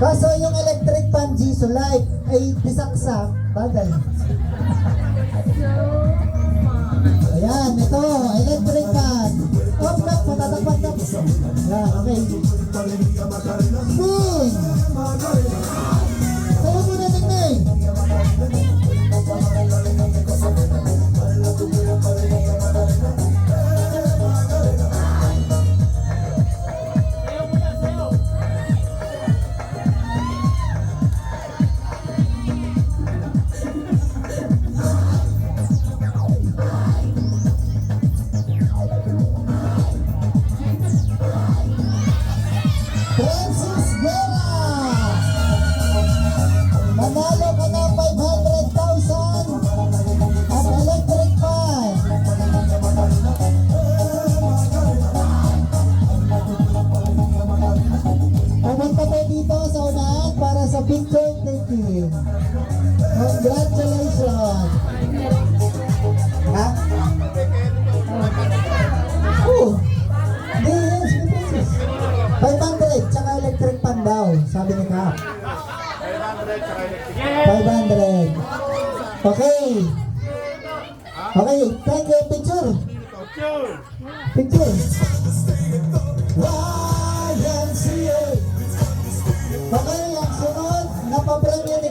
Kaso yung electric fan Jisoo Light ay bisaksak, bagal. Ayan, ito, electric fan. Off na, matatakpan na. Ayan, okay. Spin! Sa'yo muna, Ning-Ning. Francis Guerra! Manalo ka ng 500,000 at electric fan. Pumunta po dito sa unahan para sa picture taking. Congratulations! Ha? Oh! Yes, yes. 500 tsaka electric fan daw, sabi ni Kap. 500. Okay. Okay, thank you. Picture. Picture.